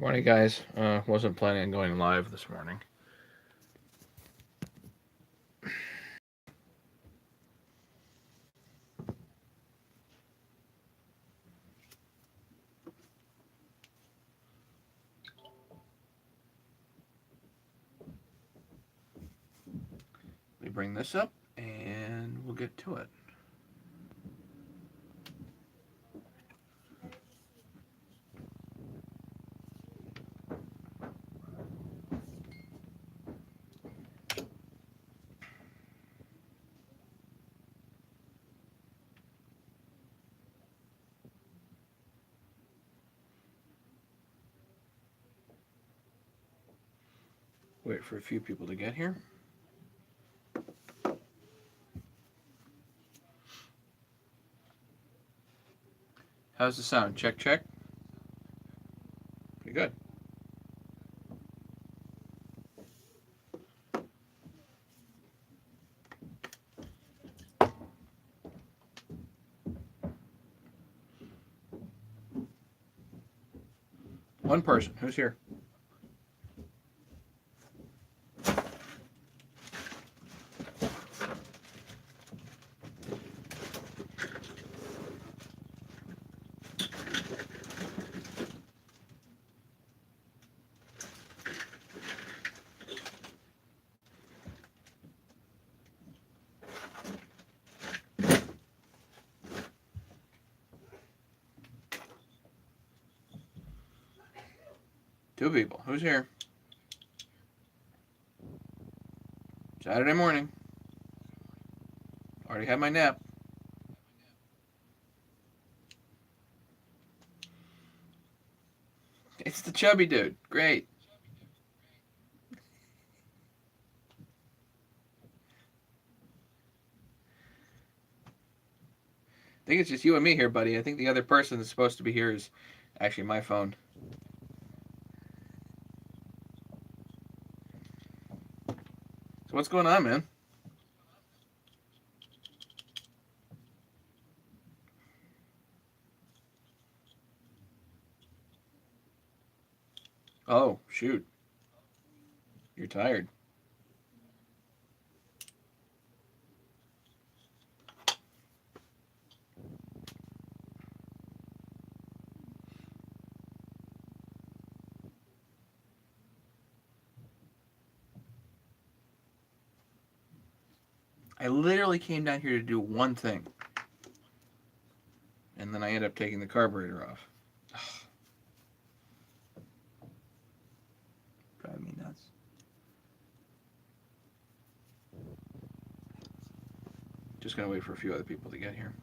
Morning, guys. Wasn't planning on going live this morning. Let me bring this up and we'll get to it. Wait for a few people to get here. How's the sound? Check, check. Pretty good. One person. Who's here? Two people. Who's here? Saturday morning. Already had my nap. It's the chubby dude. Great. I think it's just you and me here, buddy. I think the other person that's supposed to be here is actually my phone. So what's going on, man? Oh, shoot. You're tired. I literally came down here to do one thing. And then I ended up taking the carburetor off. Driving me nuts. Just gonna wait for a few other people to get here.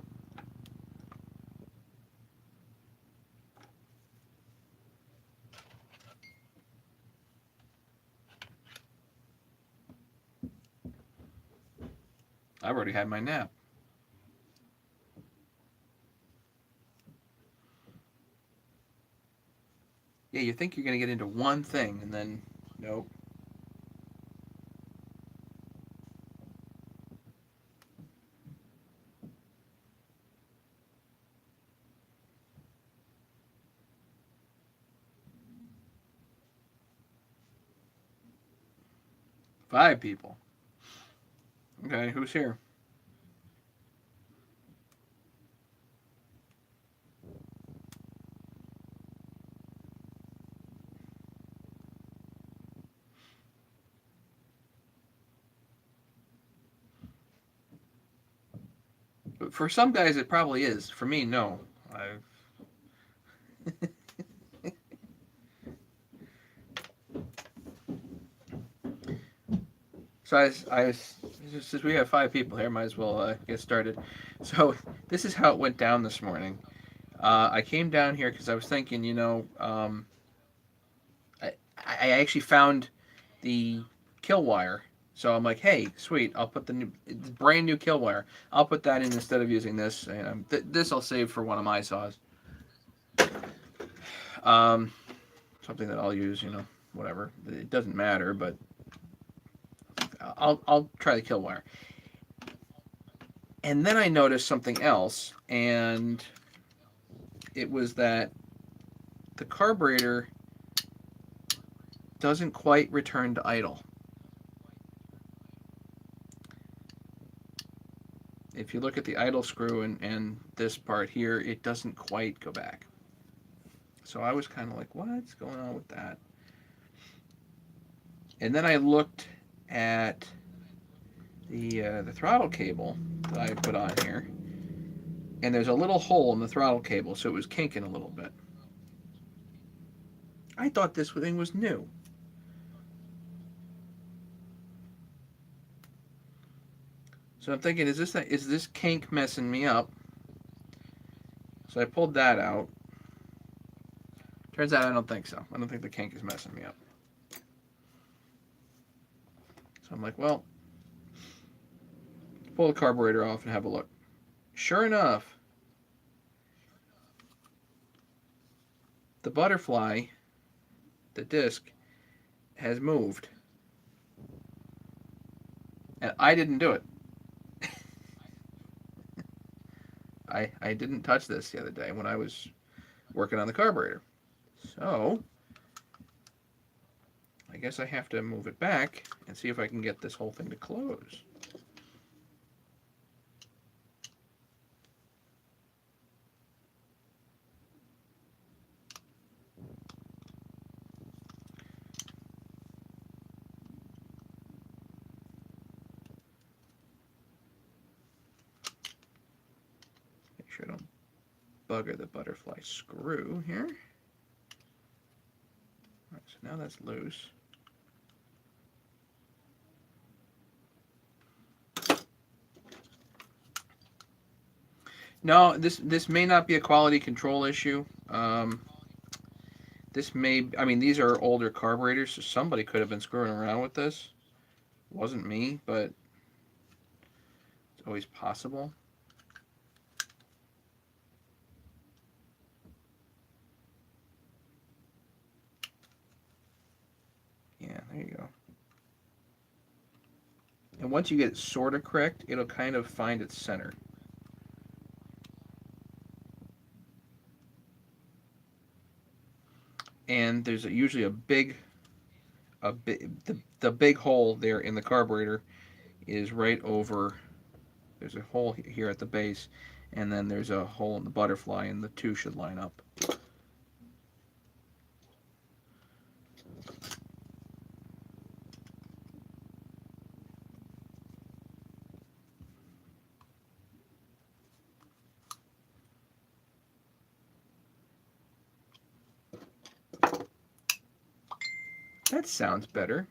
I've already had my nap. Yeah, you think you're gonna get into one thing and then nope. Five people. Okay, who's here? For some guys, it probably is. For me, no. I've So since we have five people here, might as well get started. So this is how it went down this morning. I came down here because I was thinking, I actually found the kill wire. So I'm like, hey, sweet, I'll put the brand new kill wire. I'll put that in instead of using this. And this I'll save for one of my saws. Something that I'll use, whatever. It doesn't matter, but I'll try the kill wire. And then I noticed something else, and it was that the carburetor doesn't quite return to idle. If you look at the idle screw and this part here, it doesn't quite go back. So I was kind of like, what's going on with that? And then I looked at the throttle cable that I put on here, and there's a little hole in the throttle cable, so it was kinking a little bit. I thought this thing was new. So I'm thinking, is this kink messing me up? So I pulled that out. Turns out I don't think so. I don't think the kink is messing me up. So I'm like, well, pull the carburetor off and have a look. Sure enough, the butterfly, the disc, has moved. And I didn't do it. I didn't touch this the other day when I was working on the carburetor. So I guess I have to move it back and see if I can get this whole thing to close. Make sure I don't bugger the butterfly screw here. All right, so now that's loose. No, this may not be a quality control issue. This may, I mean, these are older carburetors, so somebody could have been screwing around with this. It wasn't me, but it's always possible. Yeah, there you go. And once you get it sort of correct, it'll kind of find its center. And there's usually the big hole there in the carburetor is right over. There's a hole here at the base, and then there's a hole in the butterfly, and the two should line up. That sounds better.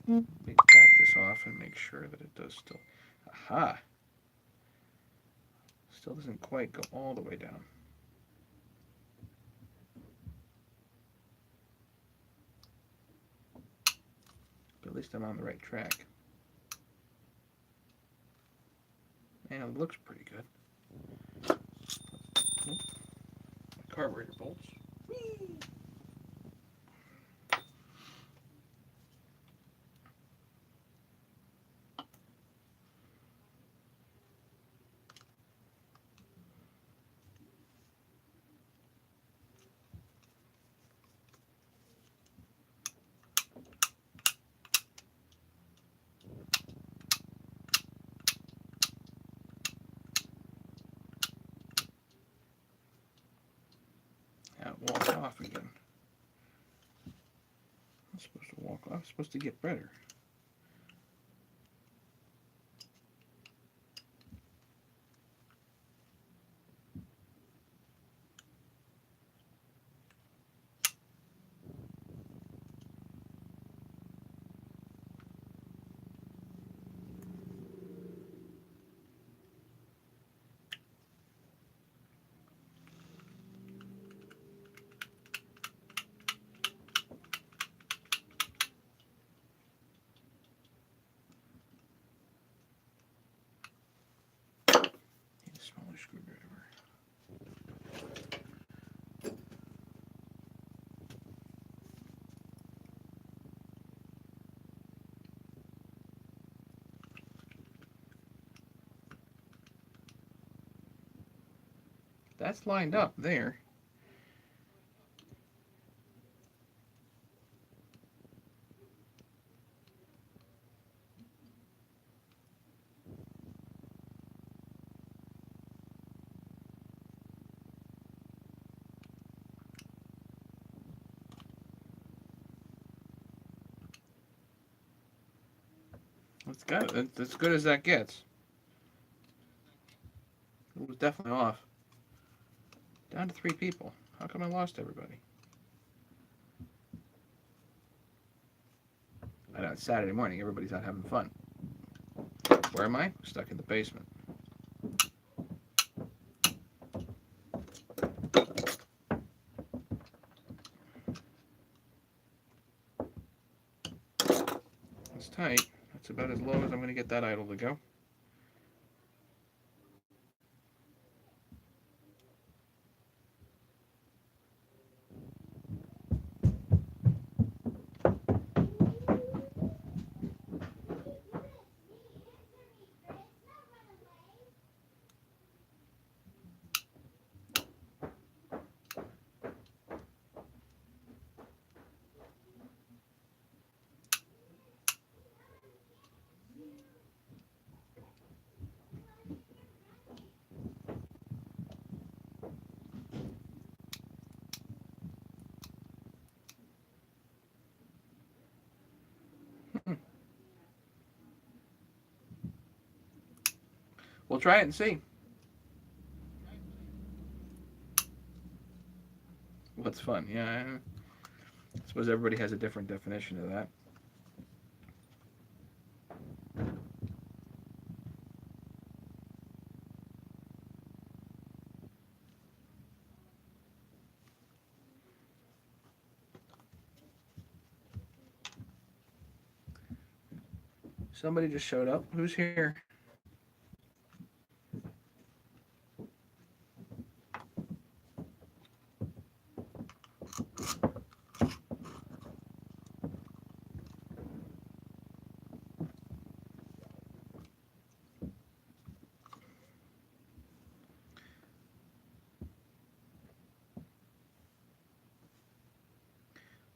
Let me back this off and make sure that it does still. Aha! Still doesn't quite go all the way down. But at least I'm on the right track. Man, it looks pretty good. My carburetor bolts. Whee! Now it walks off again. I'm supposed to walk off. I'm supposed to get better. That's lined up there. That's good. That's as good as that gets. It was definitely off. Down to 3 people. How come I lost everybody? I know it's Saturday morning. Everybody's out having fun. Where am I? Stuck in the basement. That's tight. That's about as low as I'm going to get that idle to go. We'll try it and see. What's fun? Yeah, I suppose everybody has a different definition of that. Somebody just showed up. Who's here?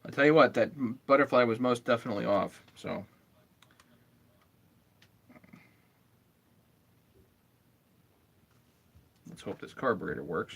I'll tell you what, that butterfly was most definitely off. So let's hope this carburetor works.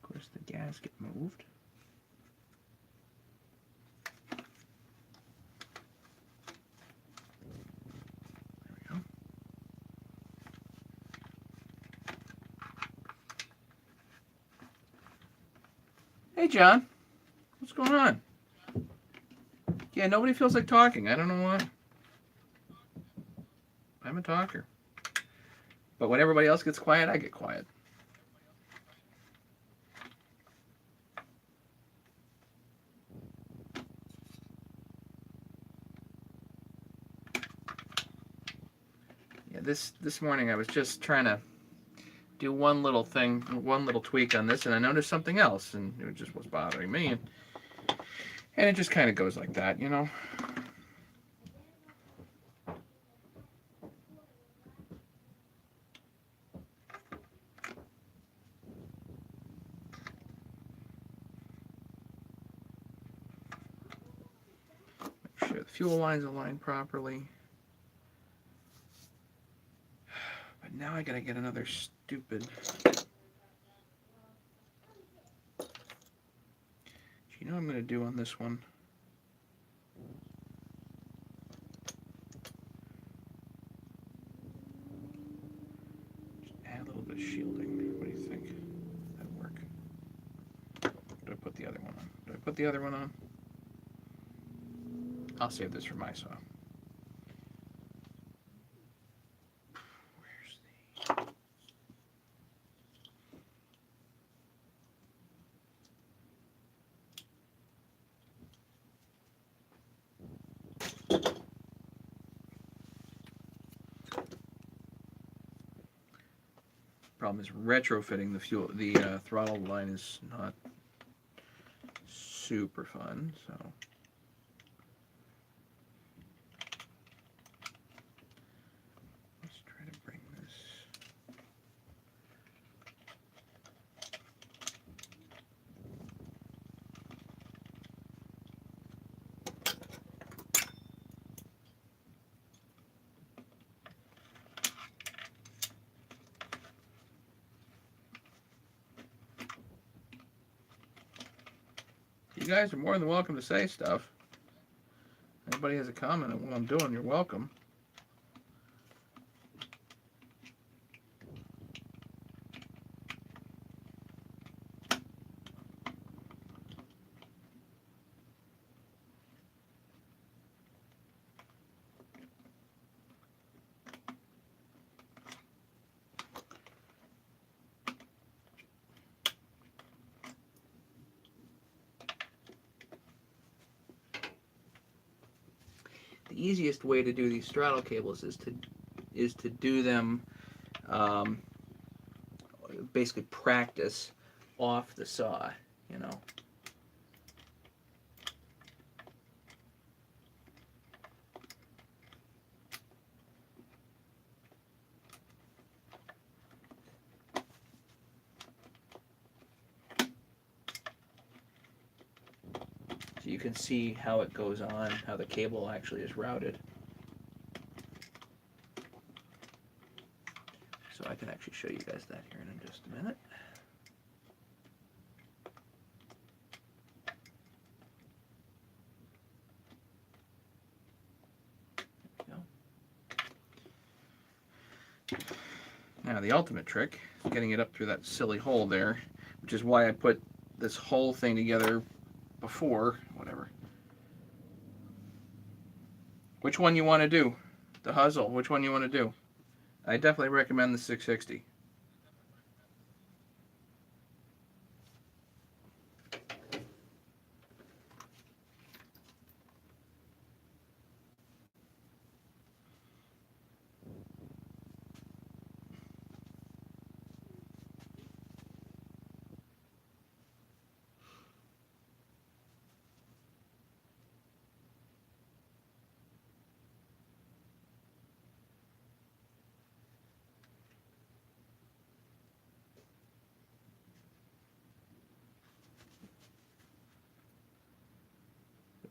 Of course, the gasket moved. There we go. Hey, John. What's going on? Yeah, nobody feels like talking. I don't know why. I'm a talker. But when everybody else gets quiet, I get quiet. Yeah, this morning I was just trying to do one little thing, one little tweak on this, and I noticed something else, and it just was bothering me, and it just kind of goes like that, you know. Make sure the fuel lines align properly. But now I gotta get another stupid. You know what I'm gonna do on this one? Just add a little bit of shielding. What do you think? That'll work. put the other one on? I'll save this for my saw. Where's the... Problem is retrofitting the throttle line is not super fun, so let's try to bring this. You guys are more than welcome to say stuff. Anybody has a comment on what I'm doing, you're welcome. The easiest way to do these straddle cables is to do them basically practice off the saw, you know. So you can see how it goes on, how the cable actually is routed. So I can actually show you guys that here in just a minute. There we go. Now the ultimate trick is getting it up through that silly hole there, which is why I put this whole thing together before, whatever. Which one you want to do? The Huzzle, which one you want to do? I definitely recommend the 660.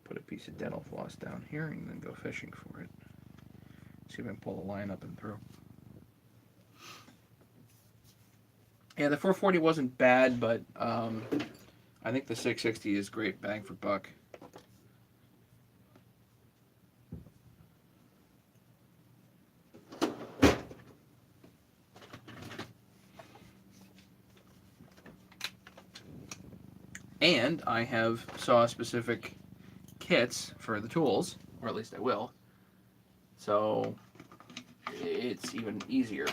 Put a piece of dental floss down here and then go fishing for it. See if I can pull the line up and through. Yeah, the 440 wasn't bad, but I think the 660 is great bang for buck. And I have saw-specific kits for the tools, or at least I will. So it's even easier.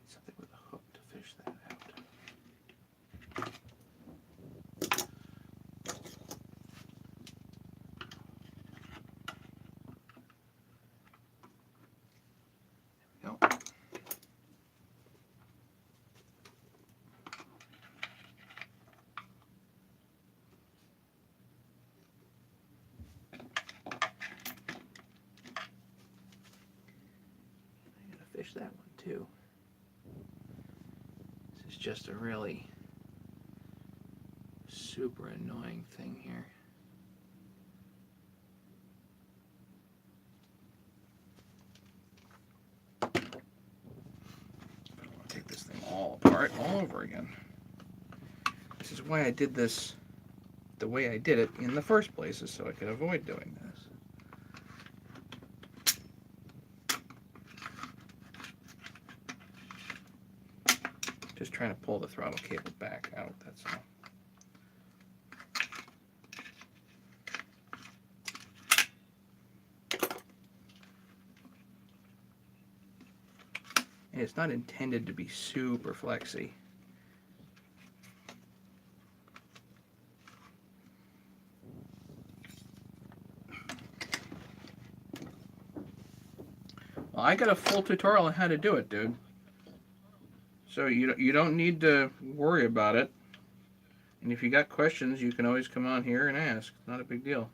Something with a hook to fish that out. There we go. Fish that one too. This is just a really super annoying thing here. I don't want to take this thing all apart all over again. This is why I did this the way I did it in the first place, is so I could avoid doing this. Just trying to pull the throttle cable back out, that's all. And it's not intended to be super flexy. Well, I got a full tutorial on how to do it, dude. So you don't need to worry about it. And if you got questions, you can always come on here and ask. It's not a big deal.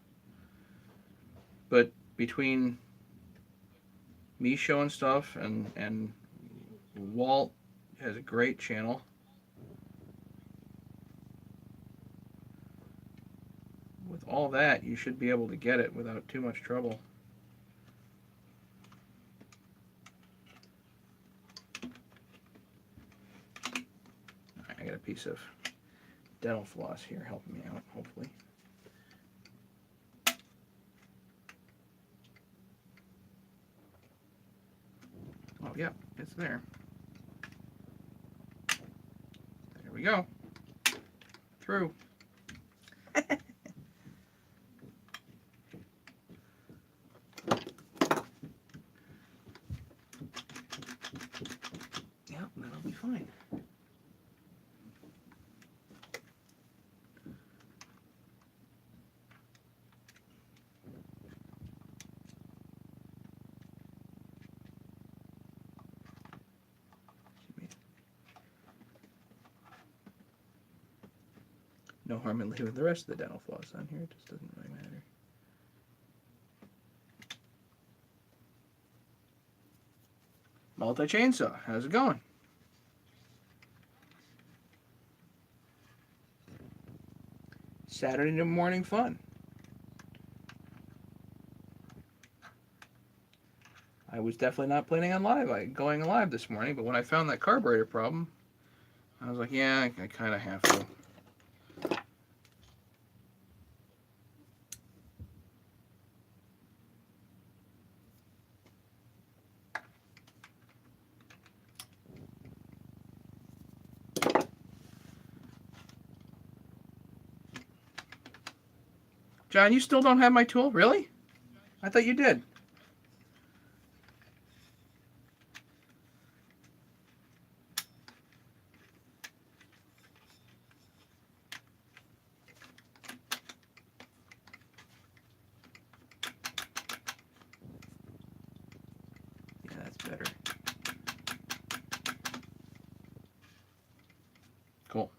But between me showing stuff and Walt has a great channel. With all that, you should be able to get it without too much trouble. I got a piece of dental floss here helping me out, hopefully. Oh, yeah, it's there. There we go. Through. Yep, that'll be fine. No harm in leaving the rest of the dental floss on here. It just doesn't really matter. Multi-chainsaw, how's it going? Saturday morning fun. I was definitely not planning on going live this morning, but when I found that carburetor problem, I was like, yeah, I kind of have to. John, you still don't have my tool? Really? I thought you did. Yeah, that's better. Cool.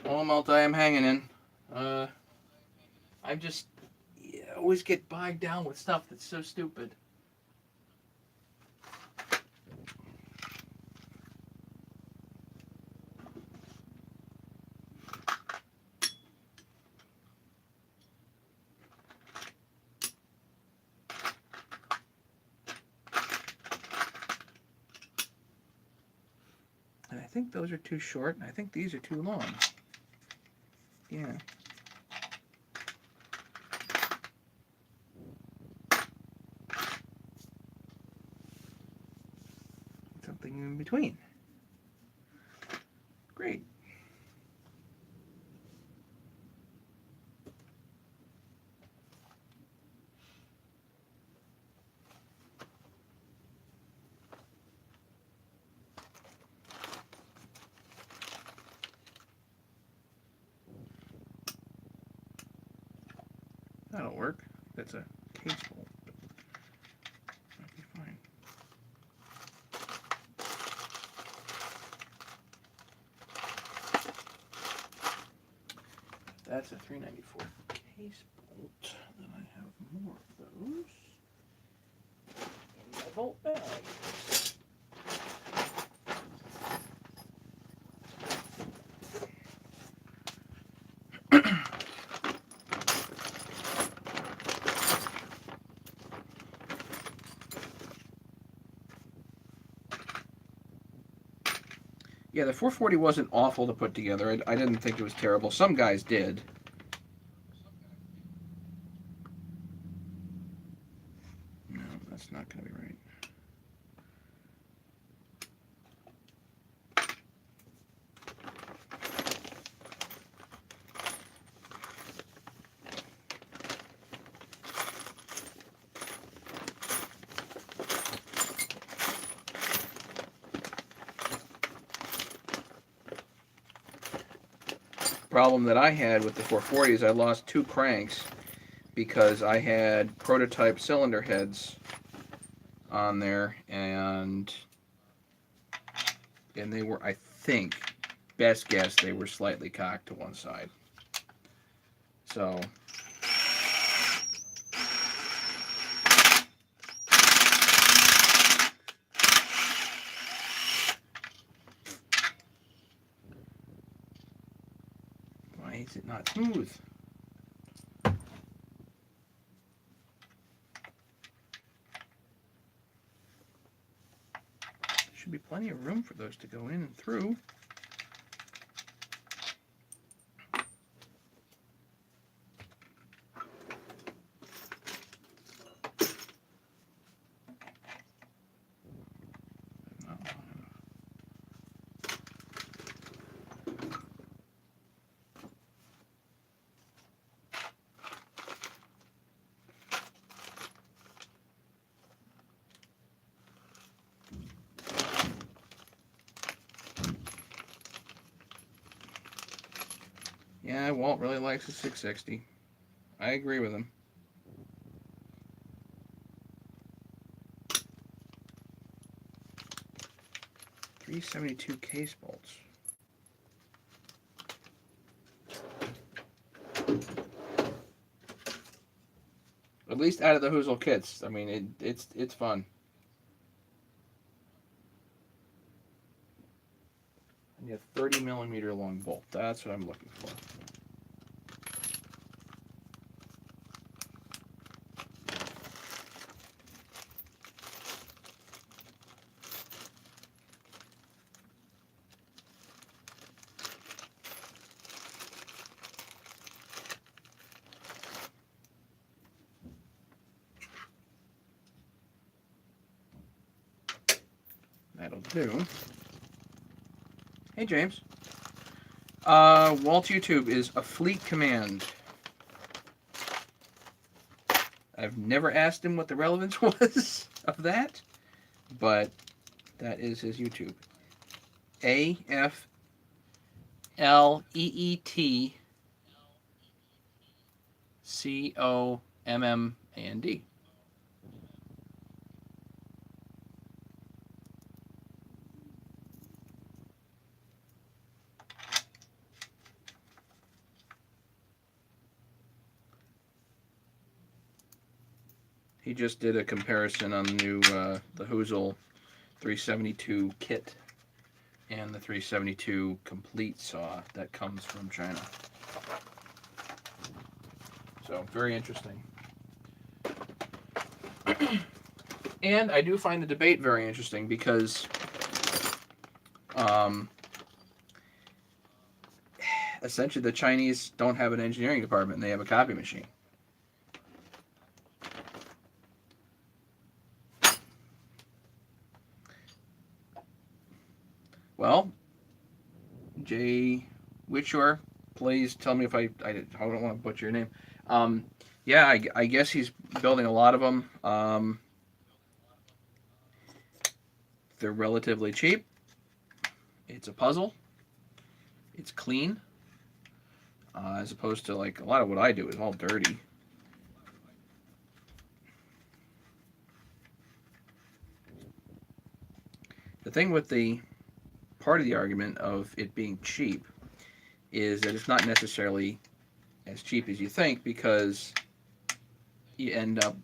Oh, multi, I'm hanging in. I just always get bogged down with stuff that's so stupid. And I think those are too short, and I think these are too long. Yeah. Something in between. Great. That'll work. That's a case bolt. That'll be fine. That's a 394 case bolt. Then I have more of those in my bolt bag. Yeah, the 440 wasn't awful to put together. I didn't think it was terrible. Some guys did. that's not going to be right. Problem that I had with the 440 is I lost 2 cranks because I had prototype cylinder heads on there, and they were, I think, best guess, they were slightly cocked to one side. So why is it not smooth? Should be plenty of room for those to go in and through. Yeah, Walt really likes the 660. I agree with him. .372 case bolts. At least out of the Hoozle kits. I mean, it's fun. And you have 30 millimeter long bolt. That's what I'm looking for. That'll do. Hey, James. Walt YouTube is a fleet command. I've never asked him what the relevance was of that, but that is his YouTube. AFLEETCOMMAND. He just did a comparison on the new the Hoozle 372 kit and the 372 complete saw that comes from China. So very interesting. And I do find the debate very interesting because essentially the Chinese don't have an engineering department and they have a copy machine. Well, Jay Witcher, please tell me if I don't want to butcher your name. Yeah, I guess he's building a lot of them. They're relatively cheap. It's a puzzle. It's clean. As opposed to like a lot of what I do is all dirty. The thing with the part of the argument of it being cheap is that it's not necessarily as cheap as you think, because you end up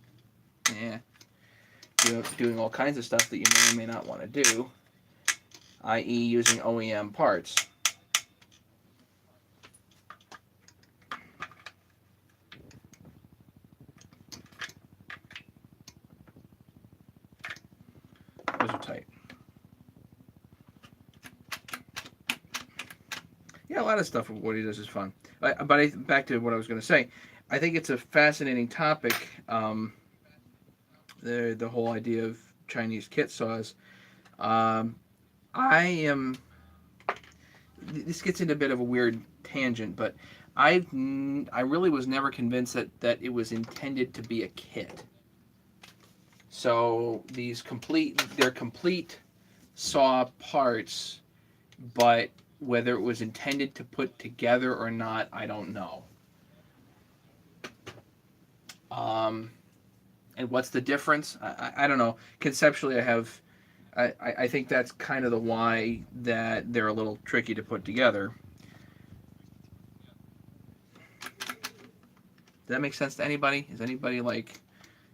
doing all kinds of stuff that you may or may not want to do, i.e. using OEM parts. Those are tight. Yeah, a lot of stuff of what he does is fun. But back to what I was going to say, I think it's a fascinating topic the whole idea of Chinese kit saws. Um, I am. This gets into a bit of a weird tangent, but I really was never convinced that it was intended to be a kit. So they're complete saw parts, but whether it was intended to put together or not, I don't know. Um, and what's the difference? I don't know. Conceptually, I think that's kind of the why that they're a little tricky to put together. Does that make sense to anybody? Is anybody like,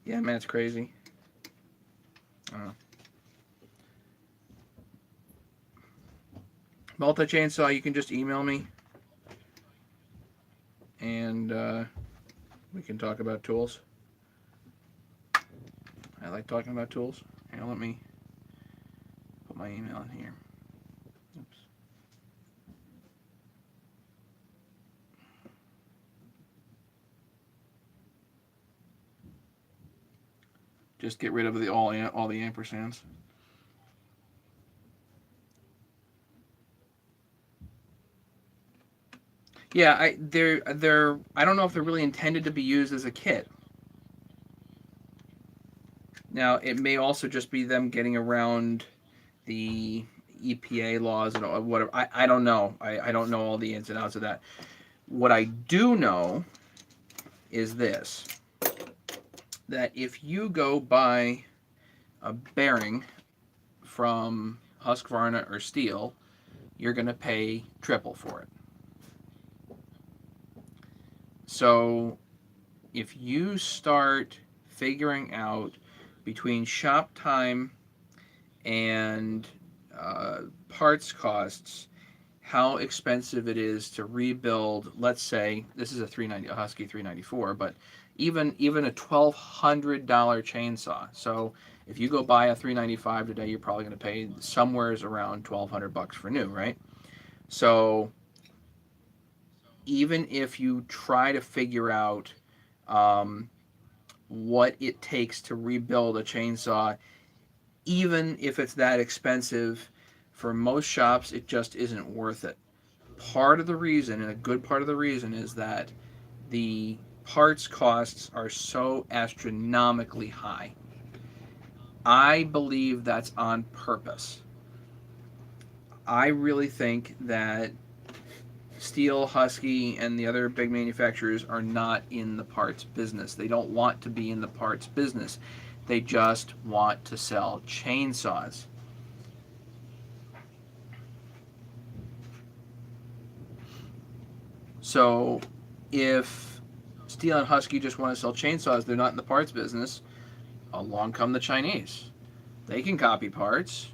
yeah, man, it's crazy? I don't know. Multi-chainsaw, you can just email me, and we can talk about tools. I like talking about tools. Here, let me put my email in here. Oops. Just get rid of all the ampersands. Yeah, they're I don't know if they're really intended to be used as a kit. Now, it may also just be them getting around the EPA laws and whatever. I don't know. I don't know all the ins and outs of that. What I do know is this, that if you go buy a bearing from Husqvarna or Steel, you're going to pay triple for it. So if you start figuring out between shop time and parts costs how expensive it is to rebuild, let's say this is a Husky 394, but even a $1,200 chainsaw. So if you go buy a 395 today, you're probably going to pay somewheres around $1,200 for new, right? So even if you try to figure out what it takes to rebuild a chainsaw, even if it's that expensive, for most shops it just isn't worth it. Part of the reason, and a good part of the reason, is that the parts costs are so astronomically high. I believe that's on purpose. I really think that Steel, Husky, and the other big manufacturers are not in the parts business. They don't want to be in the parts business. They just want to sell chainsaws. So if Steel and Husky just want to sell chainsaws, they're not in the parts business. Along come the Chinese. They can copy parts,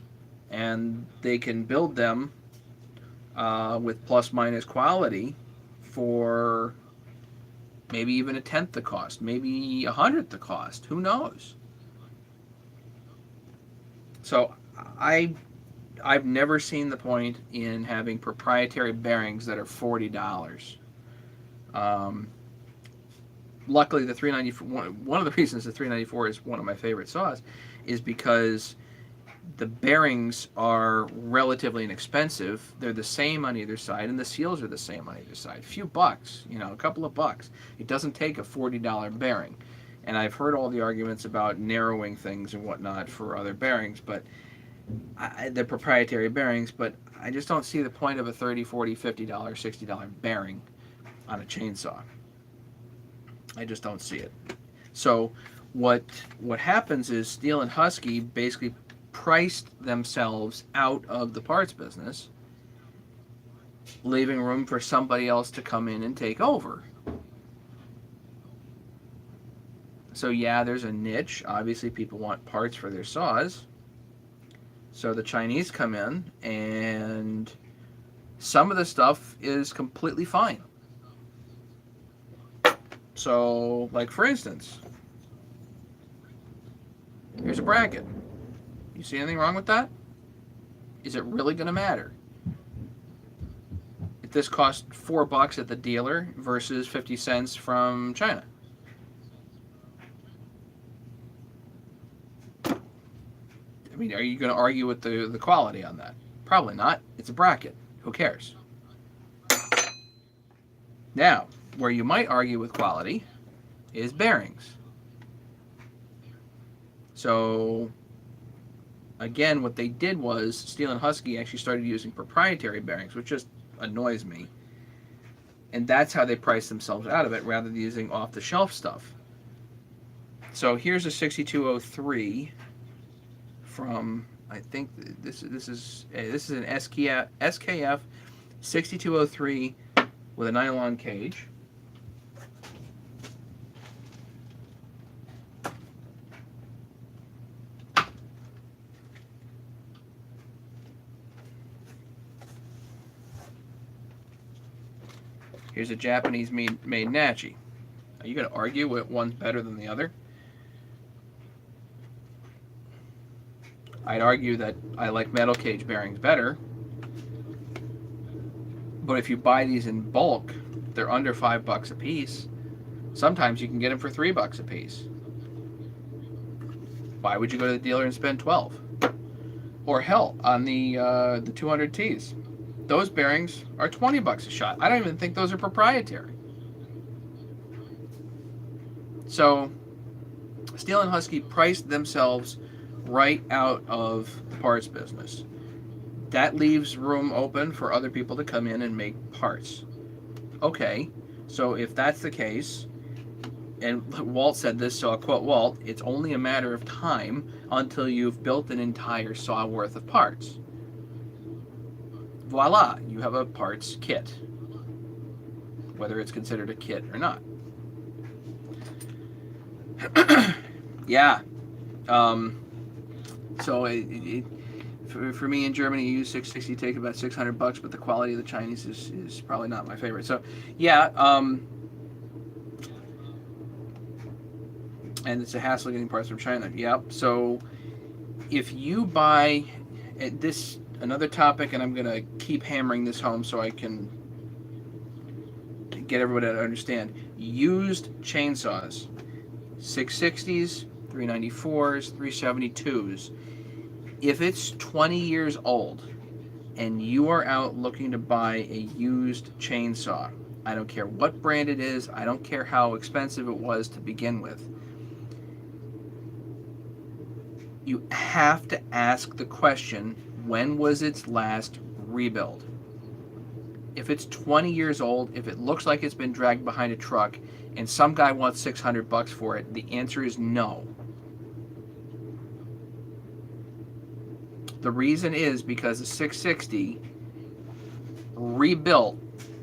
and they can build them with plus minus quality for maybe even a tenth the cost, maybe a hundredth the cost. Who knows? So I've never seen the point in having proprietary bearings that are $40. Luckily, the 394, one of the reasons the 394 is one of my favorite saws is because the bearings are relatively inexpensive. They're the same on either side, and the seals are the same on either side. A few bucks, a couple of bucks. It doesn't take a $40 bearing. And I've heard all the arguments about narrowing things and whatnot for other bearings, but they're proprietary bearings, but I just don't see the point of a $30, $40, $50, $60 bearing on a chainsaw. I just don't see it. So what happens is Steel and Husky basically priced themselves out of the parts business, leaving room for somebody else to come in and take over. So yeah, there's a niche. Obviously, people want parts for their saws. So the Chinese come in, and some of the stuff is completely fine. So, like for instance, here's a bracket. You see anything wrong with that? Is it really going to matter? If this cost $4 at the dealer versus 50 cents from China. mean, are you going to argue with the quality on that? Probably not. It's a bracket. Who cares? Now, where you might argue with quality is bearings. So, again, what they did was Steel and Husky actually started using proprietary bearings, which just annoys me. And that's how they price themselves out of it, rather than using off-the-shelf stuff. So here's a 6203 from, I think this is an SKF 6203 with a nylon cage. Here's a Japanese made Nachi. Are you going to argue with one's better than the other? I'd argue that I like metal cage bearings better. But if you buy these in bulk, they're under $5 a piece. Sometimes you can get them for $3 a piece. Why would you go to the dealer and spend $12? Or hell, on the 200Ts. Those bearings are $20 a shot. I don't even think those are proprietary. So, Steel and Husky priced themselves right out of the parts business. That leaves room open for other people to come in and make parts. Okay, so if that's the case, and Walt said this, so I'll quote Walt, it's only a matter of time until you've built an entire saw worth of parts. Voila, you have a parts kit, whether it's considered a kit or not. Yeah. So for me in Germany, you use 660, take about $600, but the quality of the Chinese is probably not my favorite. So yeah, and it's a hassle getting parts from China. Yep. So if you buy this, another topic, and I'm gonna keep hammering this home so I can get everybody to understand. Used chainsaws, 660s, 394s, 372s. If it's 20 years old and you are out looking to buy a used chainsaw, I don't care what brand it is, I don't care how expensive it was to begin with, you have to ask the question, when was its last rebuild? If it's 20 years old, if it looks like it's been dragged behind a truck, and some guy wants $600 for it, the answer is no. The reason is because a 660 rebuilt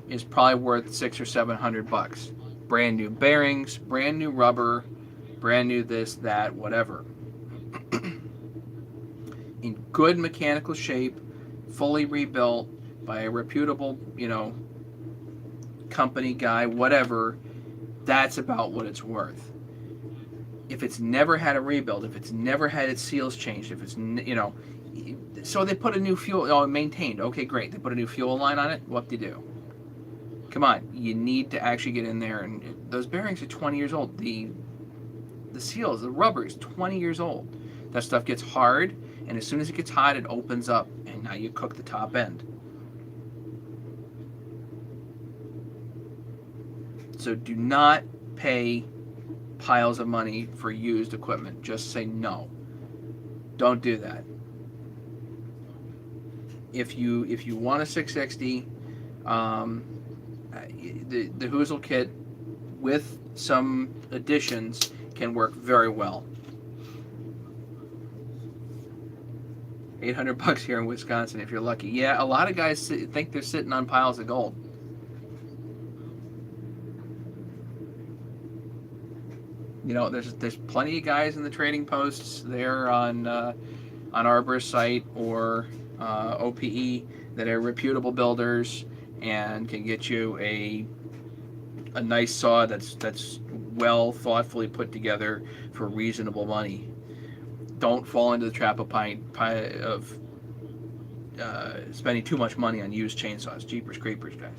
is probably worth $600 or $700. Brand new bearings, brand new rubber, brand new this, that, whatever. In good mechanical shape, fully rebuilt by a reputable, company guy, whatever, that's about what it's worth. If it's never had a rebuild, if it's never had its seals changed, if it's, so they put a new fuel, maintained, okay, great, they put a new fuel line on it, whoop-de-doo. Come on, you need to actually get in there, and those bearings are 20 years old. The seals, the rubber is 20 years old. That stuff gets hard, and as soon as it gets hot, it opens up, and now you cook the top end. So do not pay piles of money for used equipment. Just say no. Don't do that. If you want a 660, the Hoozle kit with some additions can work very well. $800 here in Wisconsin if you're lucky. Yeah, a lot of guys think they're sitting on piles of gold. There's plenty of guys in the trading posts there on Arbor's site or OPE that are reputable builders and can get you a nice saw that's well thoughtfully put together for reasonable money. Don't fall into the trap of spending too much money on used chainsaws. Jeepers creepers, guys.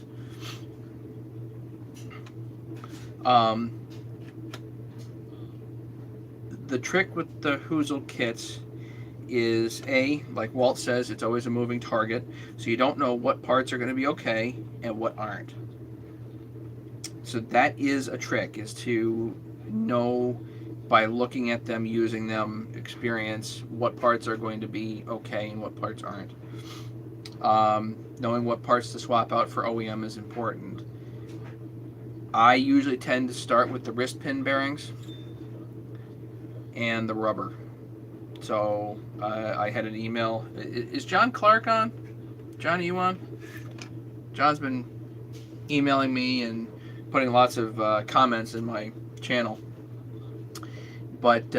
The trick with the Hoozle kits is like Walt says, it's always a moving target, so you don't know what parts are going to be okay and what aren't. So that is a trick, is to know by looking at them, using them, experience what parts are going to be okay and what parts aren't. Knowing what parts to swap out for OEM is important. I usually tend to start with the wrist pin bearings and the rubber. So I had an email. Is John Clark on? John, are you on? John's been emailing me and putting lots of comments in my channel. But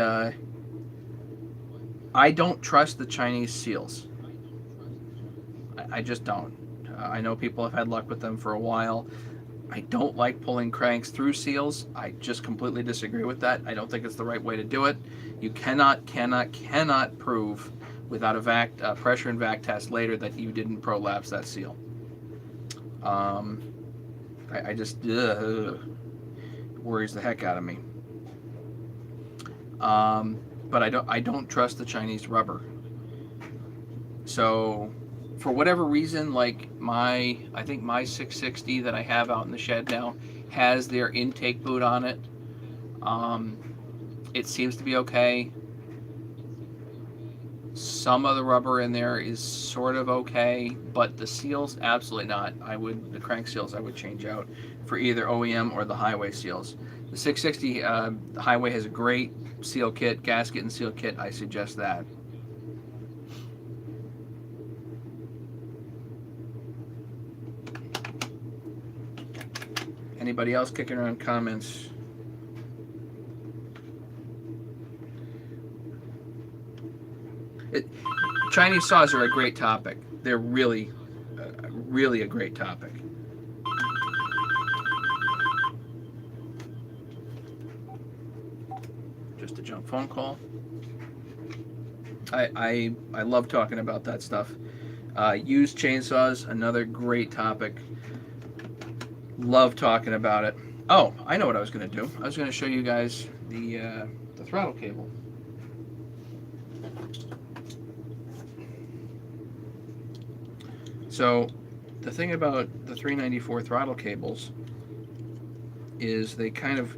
I don't trust the Chinese seals. I just don't. I know people have had luck with them for a while. I don't like pulling cranks through seals. I just completely disagree with that. I don't think it's the right way to do it. You cannot prove without a pressure and vac test later that you didn't prolapse that seal. I just worries the heck out of me. But I don't trust the Chinese rubber. So for whatever reason, like I think my 660 that I have out in the shed now has their intake boot on it. It seems to be okay. Some of the rubber in there is sort of okay, but the seals, absolutely not. The crank seals I would change out for either OEM or the highway seals. The 660 highway has a great seal kit, gasket and seal kit. I suggest that. Anybody else kicking around comments? Chinese saws are a great topic. They're really a great topic. Just a junk phone call. I love talking about that stuff. Used chainsaws, another great topic. Love talking about it. Oh, I know what I was going to do. I was going to show you guys the throttle cable. So the thing about the 394 throttle cables is they kind of,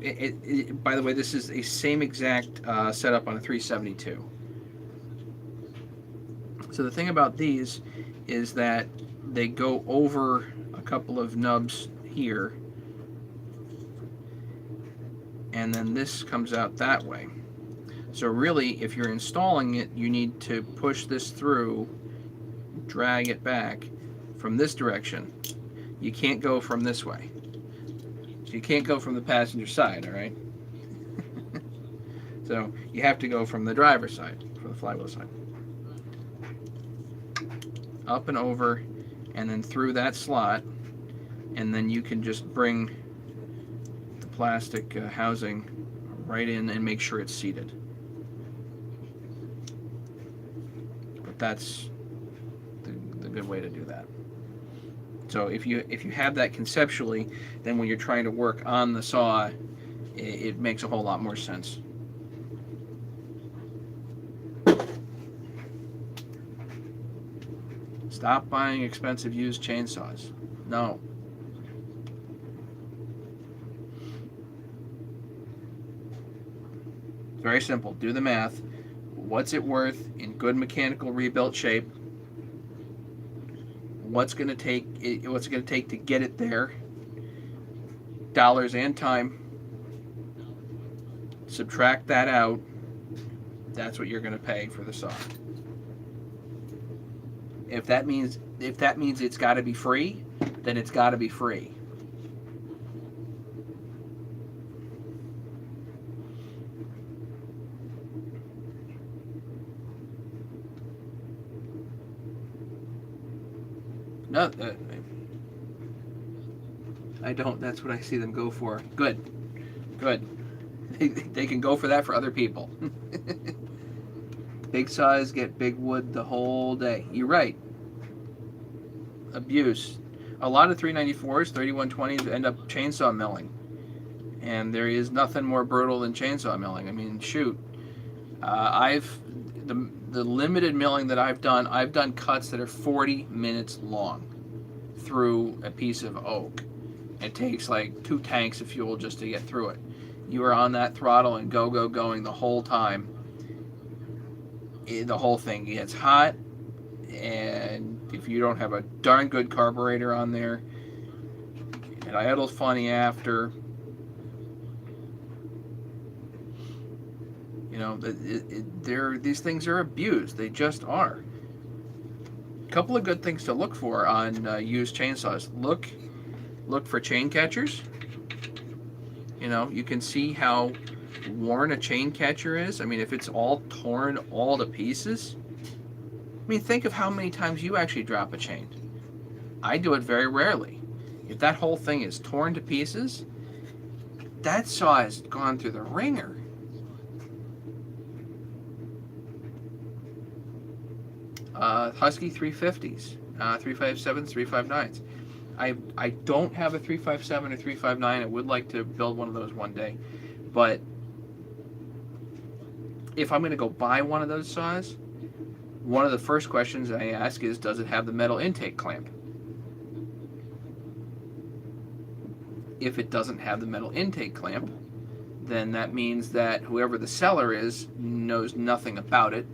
by the way, this is a same exact setup on a 372. So the thing about these is that they go over a couple of nubs here, and then this comes out that way. So really, if you're installing it, you need to push this through, drag it back from this direction. You can't go from this way. So you can't go from the passenger side, all right? So you have to go from the driver's side, from the flywheel side. Up and over, and then through that slot, and then you can just bring the plastic housing right in and make sure it's seated. But that's the good way to do that. So if you have that conceptually, then when you're trying to work on the saw, it makes a whole lot more sense. Stop buying expensive used chainsaws. No. It's very simple. Do the math. What's it worth in good mechanical rebuilt shape? What's it going to take to get it there? Dollars and time. Subtract that out. That's what you're going to pay for the saw. If that means it's got to be free, then it's got to be free. No, I don't. That's what I see them go for. Good. They can go for that for other people. Big saws get big wood the whole day. You're right. Abuse. A lot of 394s, 3120s end up chainsaw milling. And there is nothing more brutal than chainsaw milling. I mean, shoot. the limited milling that I've done cuts that are 40 minutes long through a piece of oak. It takes like 2 tanks of fuel just to get through it. You are on that throttle and going the whole time. The whole thing gets hot, and if you don't have a darn good carburetor on there, it idles funny after. You know, these things are abused. They just are. A couple of good things to look for on used chainsaws. Look for chain catchers. You know, you can see how worn a chain catcher is. I mean, if it's all torn all to pieces. I mean, think of how many times you actually drop a chain. I do it very rarely. If that whole thing is torn to pieces, that saw has gone through the ringer. Husky 350s, 357s, 359s. I don't have a 357 or 359. I would like to build one of those one day. But if I'm going to go buy one of those saws, one of the first questions I ask is, does it have the metal intake clamp? If it doesn't have the metal intake clamp, then that means that whoever the seller is knows nothing about it,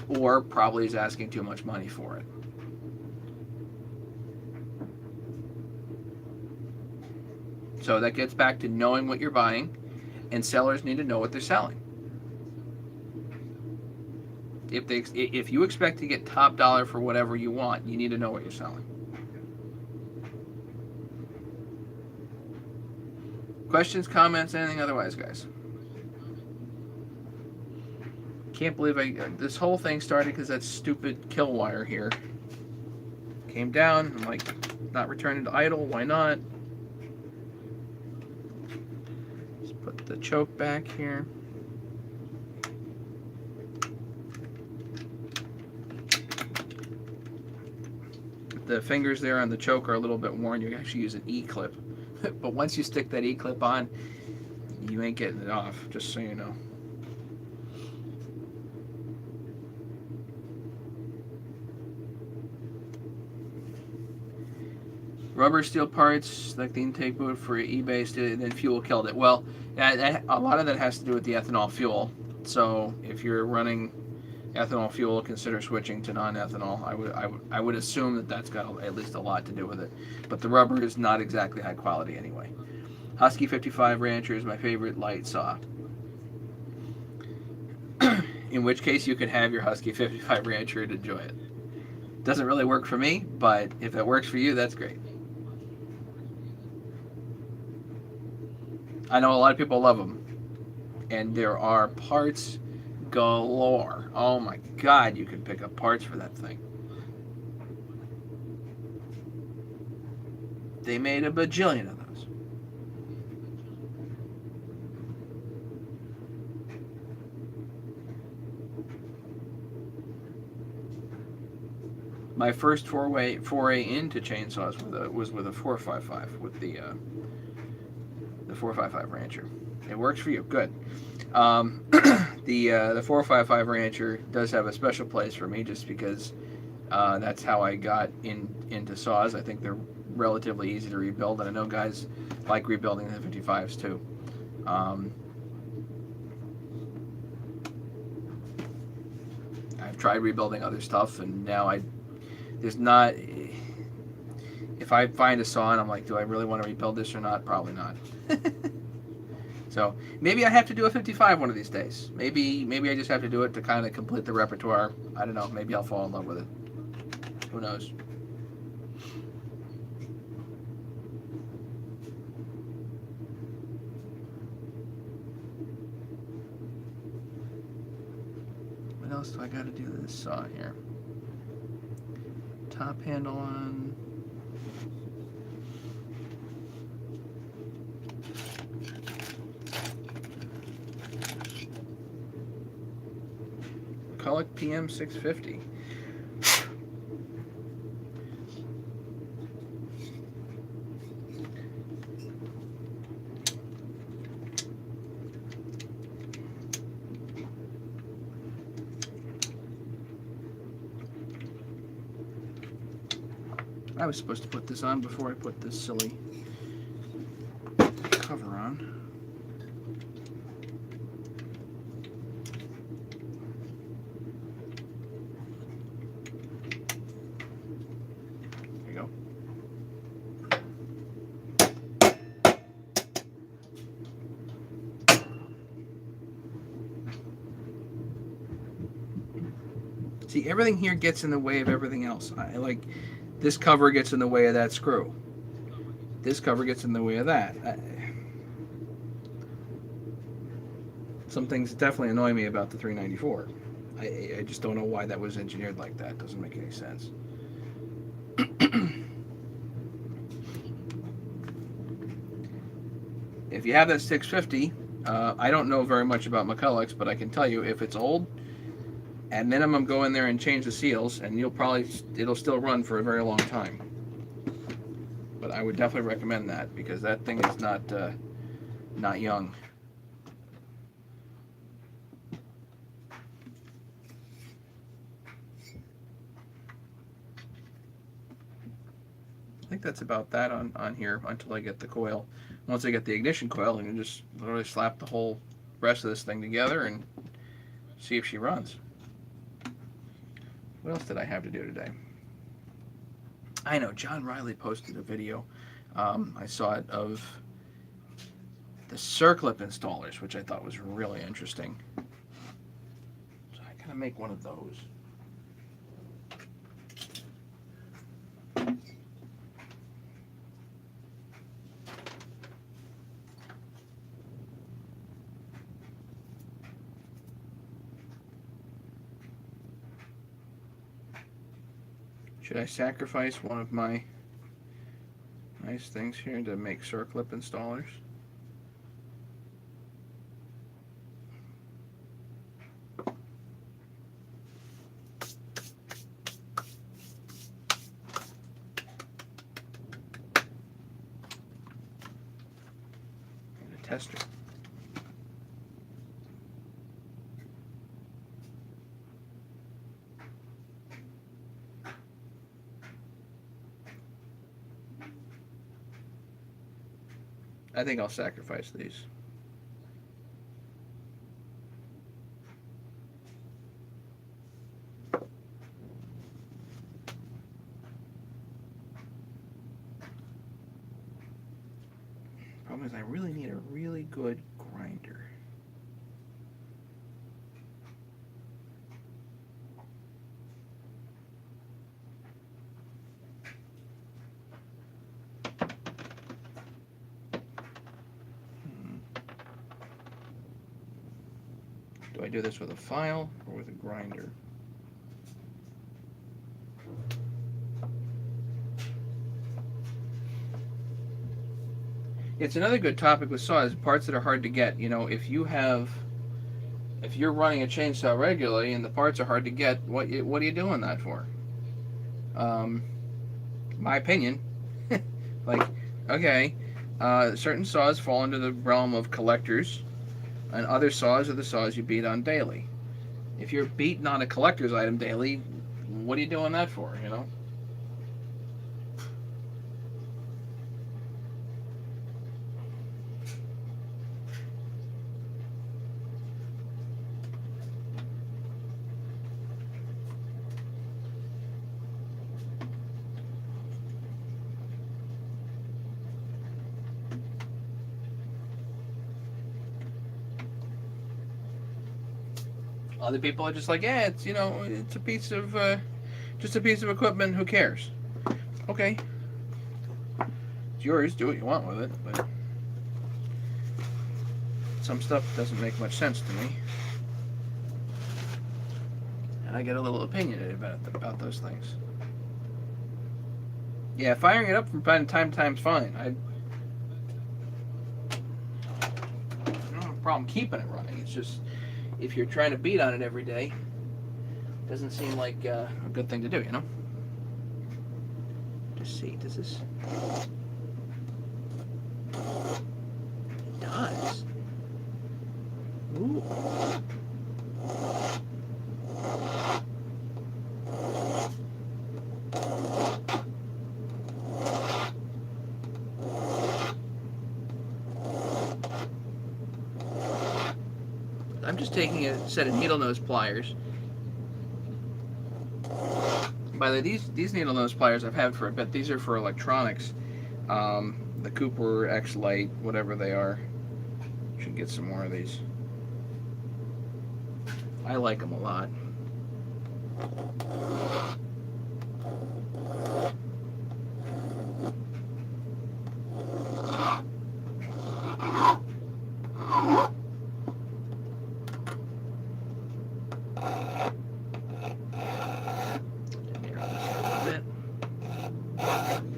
or probably is asking too much money for it. So that gets back to knowing what you're buying, and sellers need to know what they're selling. If you expect to get top dollar for whatever you want, you need to know what you're selling. Questions, comments, anything otherwise, guys? Can't believe this whole thing started because that stupid kill wire here came down. I'm like, not returning to idle. Why not? Let's put the choke back here. The fingers there on the choke are a little bit worn. You actually use an E-clip. But once you stick that E-clip on, you ain't getting it off, just so you know. Rubber steel parts, like the intake boot for eBay, then fuel killed it. Well, a lot of that has to do with the ethanol fuel. So if you're running ethanol fuel, consider switching to non-ethanol. I would assume that that's got at least a lot to do with it. But the rubber is not exactly high quality anyway. Husky 55 Rancher is my favorite light saw. In which case you can have your Husky 55 Rancher and enjoy it. Doesn't really work for me, but if it works for you, that's great. I know a lot of people love them, and there are parts galore. Oh my God, you can pick up parts for that thing. They made a bajillion of those. My first foray into chainsaws was with a 455 with the 455 Rancher. It works for you, good. The 455 Rancher does have a special place for me, just because that's how I got into saws. I think they're relatively easy to rebuild, and I know guys like rebuilding the 55s too. I've tried rebuilding other stuff, and now there's not. If I find a saw and I'm like, do I really want to rebuild this or not? Probably not. So maybe I have to do a 55 one of these days. Maybe I just have to do it to kind of complete the repertoire. I don't know. Maybe I'll fall in love with it. Who knows? What else do I got to do to this saw here? Top handle on. Colic PM 650. I was supposed to put this on before I put this silly cover on. There you go. See, everything here gets in the way of everything else. I like this cover gets in the way of that screw. This cover gets in the way of that. Some things definitely annoy me about the 394. I just don't know why that was engineered like that. Doesn't make any sense. If you have that 650, I don't know very much about McCulloch's, but I can tell you if it's old, at minimum go in there and change the seals, and it'll still run for a very long time. But I would definitely recommend that because that thing is not young. I think that's about that on here until I get the coil. Once I get the ignition coil, I can just literally slap the whole rest of this thing together and see if she runs. What else did I have to do today? I know, John Riley posted a video. I saw it of the circlip installers, which I thought was really interesting. So I gotta make one of those. Should I sacrifice one of my nice things here to make circlip installers? And a tester. I think I'll sacrifice these. Problem is I really need a really good grinder. Do I do this with a file or with a grinder? It's another good topic with saws, parts that are hard to get. You know, if you're running a chainsaw regularly and the parts are hard to get, what are you doing that for? My opinion, like, okay, certain saws fall into the realm of collectors, and other saws are the saws you beat on daily. If you're beating on a collector's item daily, what are you doing that for, you know? Other people are just like, yeah, it's, you know, it's a piece of, just a piece of equipment. Who cares? Okay, it's yours. Do what you want with it. But some stuff doesn't make much sense to me, and I get a little opinionated about those things. Yeah, firing it up from time to time is fine. I don't have a problem keeping it running. It's just, if you're trying to beat on it every day, it doesn't seem like a good thing to do, you know? Just see, does this... It does. Ooh. I'm just taking a set of needle nose pliers. By the way, these needle nose pliers I've had for a bit. These are for electronics. The Cooper X Lite, whatever they are. Should get some more of these. I like them a lot.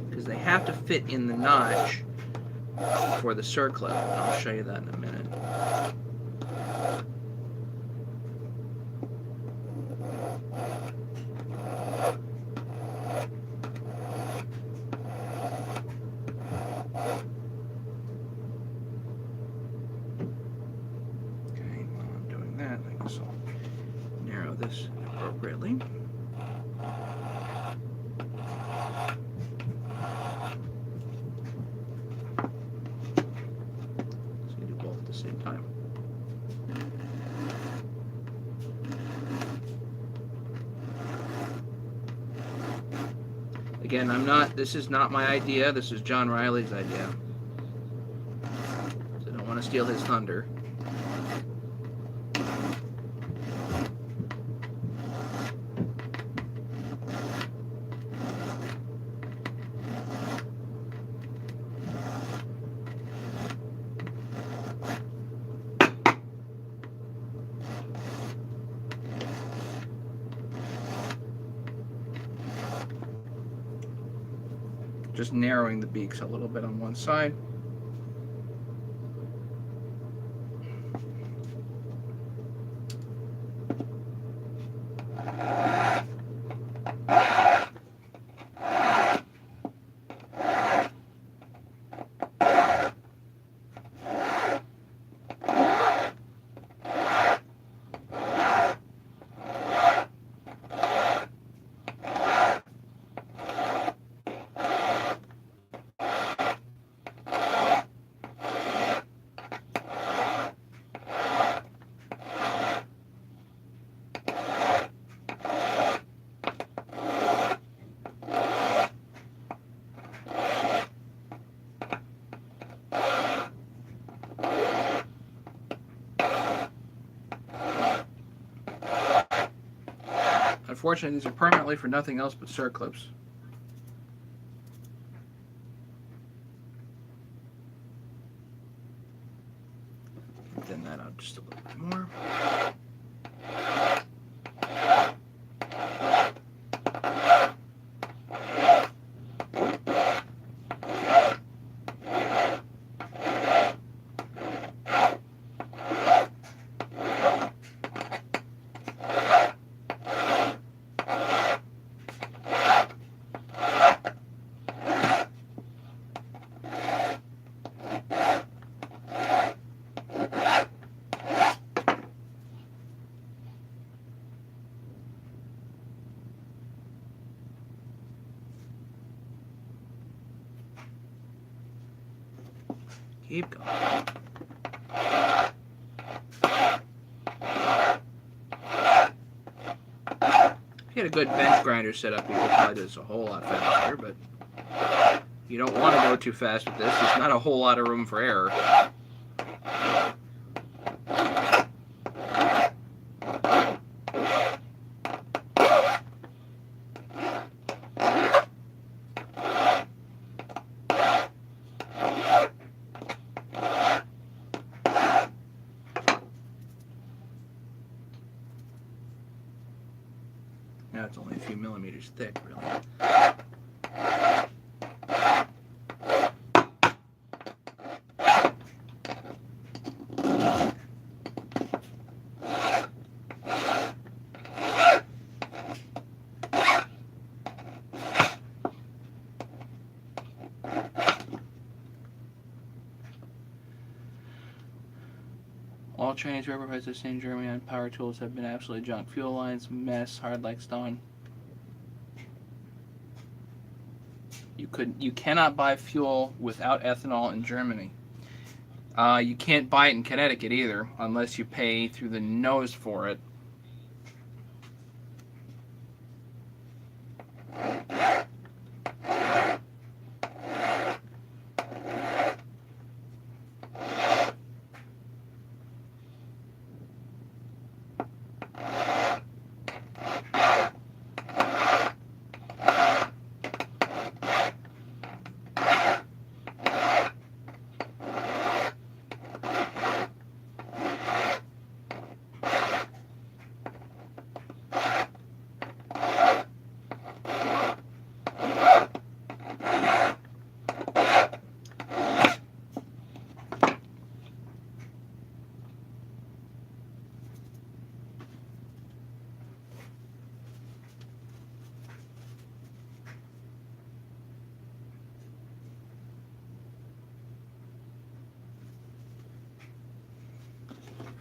Because they have to fit in the notch for the circlip. I'll show you that in a minute. Okay, while I'm doing that, I guess I'll narrow this appropriately. Same time. Again, this is not my idea, this is John Riley's idea. So I don't want to steal his thunder. Just narrowing the beaks a little bit on one side. Unfortunately, these are permanently for nothing else but circlips. Thin that out just a little bit more. Keep going. If you had a good bench grinder set up, you could probably do this a whole lot faster, but you don't want to go too fast with this. There's not a whole lot of room for error. Now it's only a few millimeters thick, really. All Chinese rubber parts I've seen in Germany on power tools have been absolutely junk. Fuel lines, mess, hard like stone. You cannot buy fuel without ethanol in Germany. You can't buy it in Connecticut either, unless you pay through the nose for it.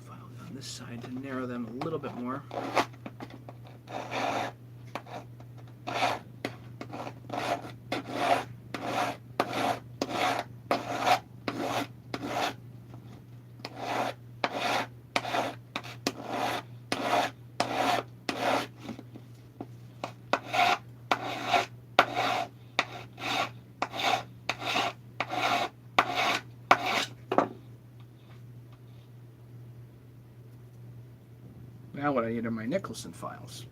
File down this side to narrow them a little bit more. Now what I need are my Nicholson files.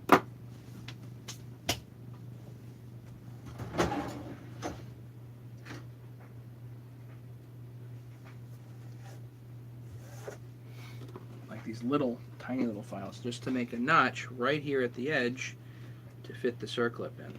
Like these little, tiny little files, just to make a notch right here at the edge to fit the circlip in.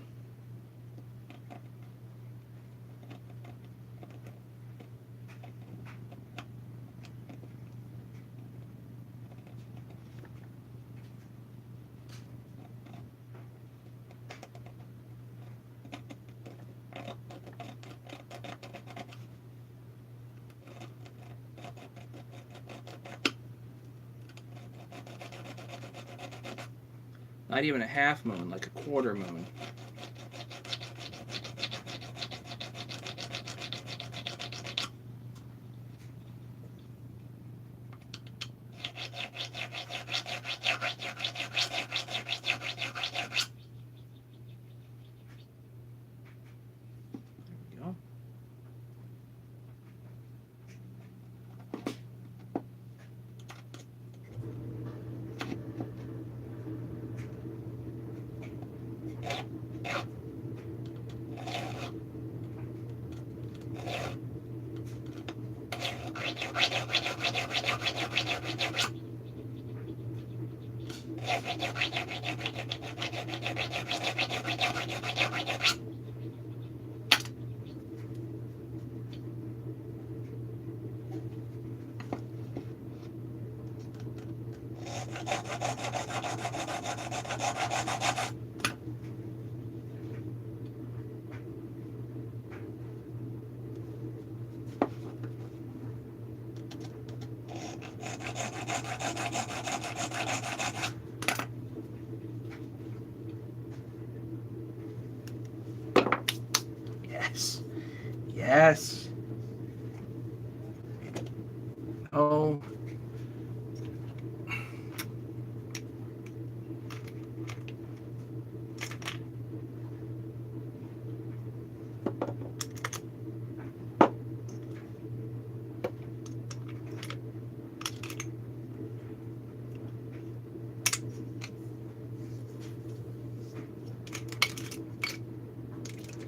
Not even a half moon, like a quarter moon. There we go. Yes. Yes. Oh.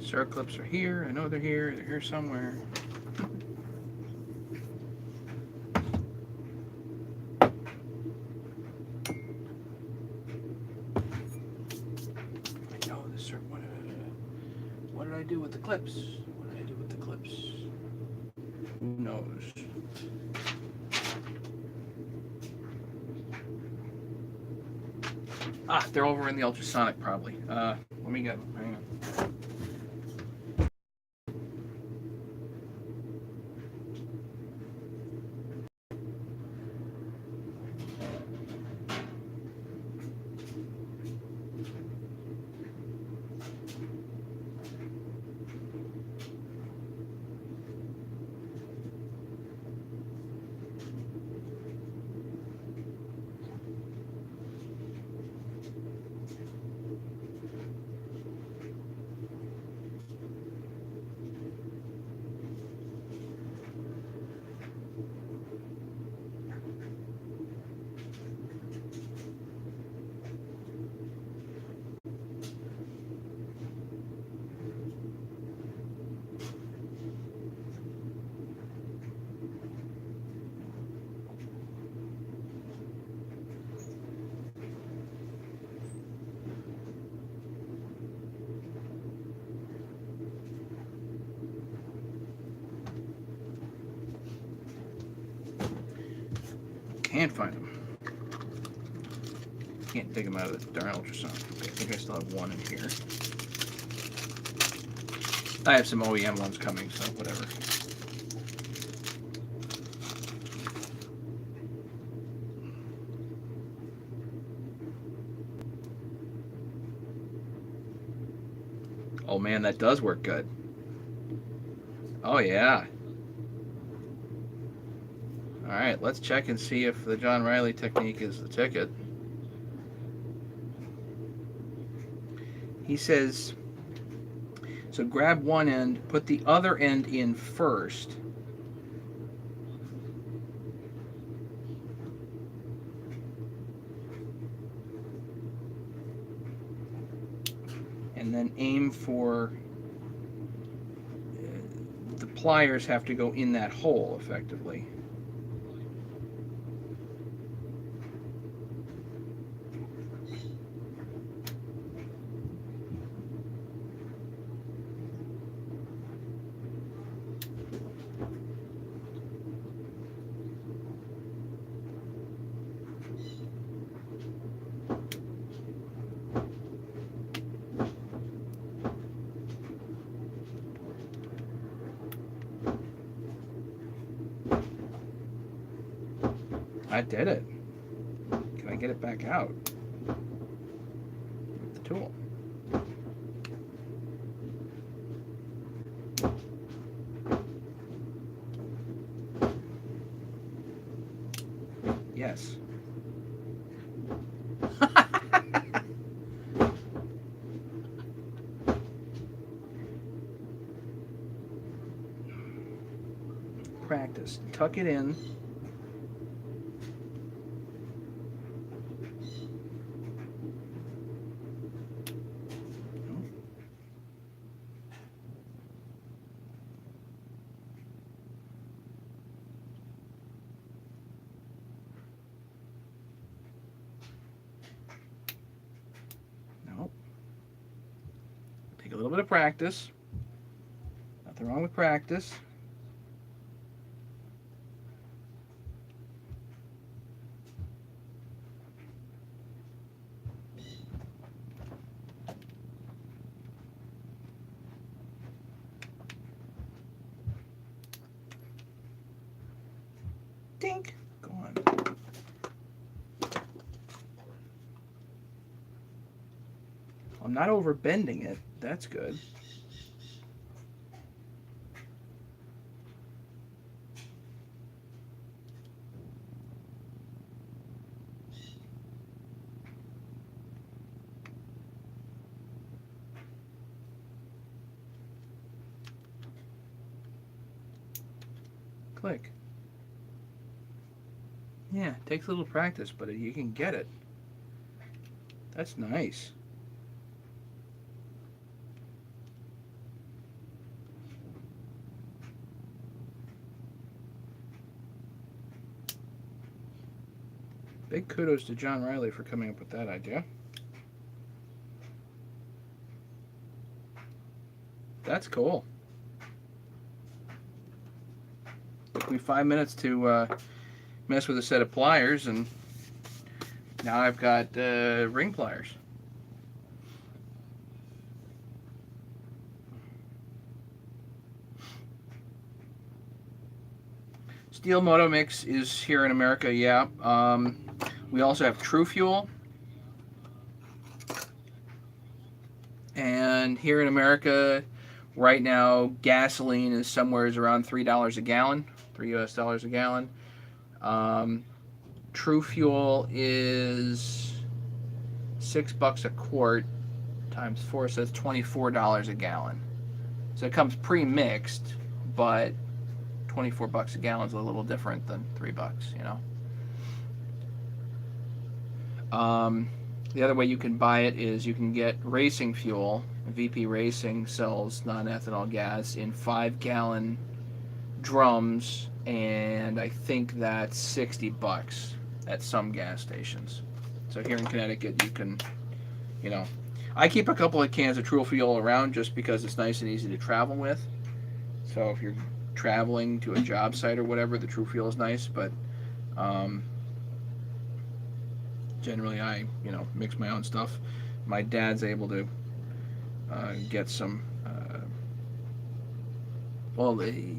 Circlips are here. I know they're here. They're here somewhere. I know the circle. What did I do with the clips? What did I do with the clips? Who knows? Ah, they're over in the ultrasonic probably. Let me get them. Hang on. Can't find them. Can't dig them out of the darn ultrasound. Okay, I think I still have one in here. I have some OEM ones coming, so whatever. Oh man, that does work good. Oh yeah. Alright, let's check and see if the John Riley technique is the ticket. He says, so grab one end, put the other end in first. And then aim for, the pliers have to go in that hole effectively. I did it. Can I get it back out with the tool? Yes. Practice. Tuck it in. Take a little bit of practice. Nothing wrong with practice. Dink. Go on. I'm not over bending it. That's good. Click. Yeah, it takes a little practice, but you can get it. That's nice. Big kudos to John Riley for coming up with that idea. That's cool. Took me 5 minutes to mess with a set of pliers, and now I've got ring pliers. Steel Moto Mix is here in America, yeah. We also have True Fuel. And here in America, right now, gasoline is somewhere around $3 a gallon, $3 US a gallon. True Fuel is $6 a quart times 4, so it's $24 a gallon. So it comes pre-mixed, but $24 a gallon is a little different than $3, you know. The other way you can buy it is you can get racing fuel. VP Racing sells non-ethanol gas in 5-gallon drums, and I think that's $60 at some gas stations. So here in Connecticut, you can, you know, I keep a couple of cans of True Fuel around just because it's nice and easy to travel with. So if you're traveling to a job site or whatever, the True Fuel is nice, but Generally, I mix my own stuff. My dad's able to get some.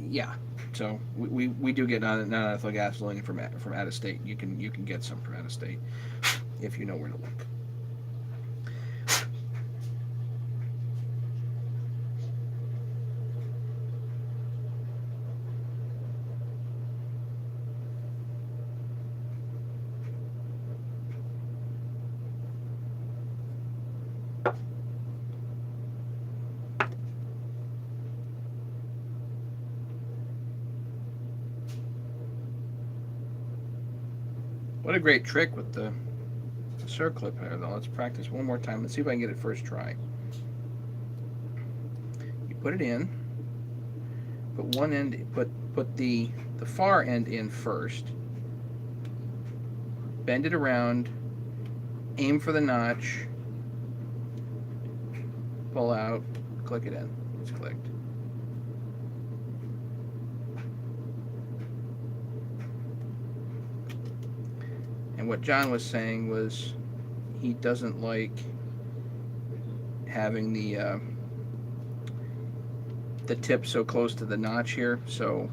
Yeah. So we do get non-ethyl gasoline from out of state. You can get some from out of state if you know where to look. What a great trick with the circlip here, though. Let's practice one more time. Let's see if I can get it first try. You put it in. Put one end. Put the far end in first. Bend it around. Aim for the notch. Pull out. Click it in. It's clicked. And what John was saying was he doesn't like having the tip so close to the notch here, so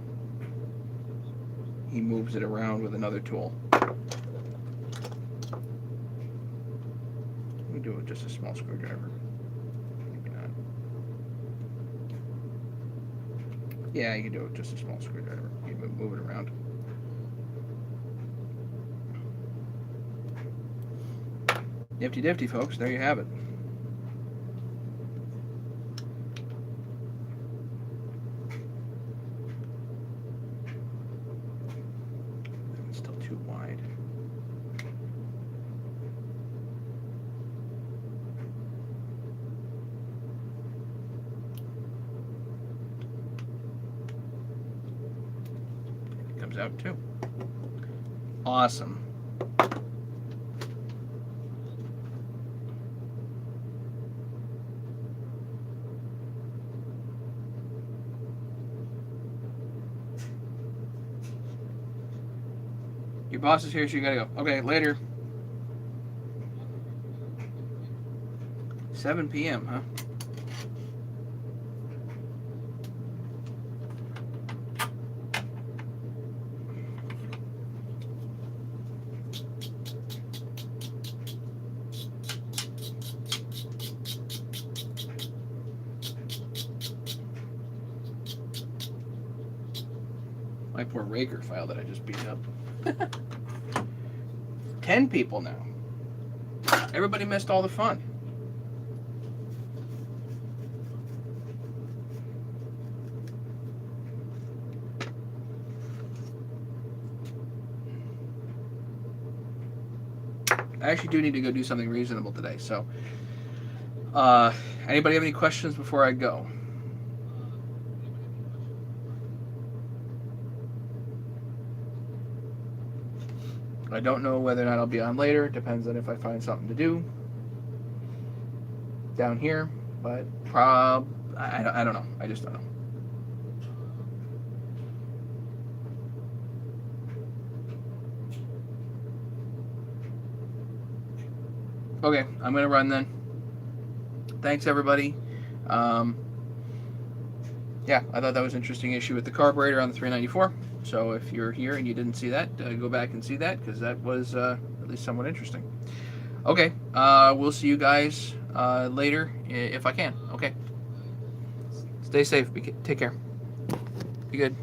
he moves it around with another tool. We do it with just a small screwdriver. Maybe not. Yeah, you can do it with just a small screwdriver. You move it around. Nifty difty, folks. There you have it. It's still too wide. It comes out too. Awesome. Your boss is here, so you gotta go. Okay, later. 7 p.m., huh? My poor Raker file that I just beat up. 10 people now. Everybody missed all the fun. I actually do need to go do something reasonable today, so anybody have any questions before I go? I don't know whether or not I'll be on later. It depends on if I find something to do down here, but I don't know. I just don't know. Okay, I'm gonna run then. Thanks everybody. Yeah, I thought that was an interesting issue with the carburetor on the 394. So if you're here and you didn't see that, go back and see that, because that was at least somewhat interesting. Okay, we'll see you guys later if I can. Okay. Stay safe. Take care. Be good.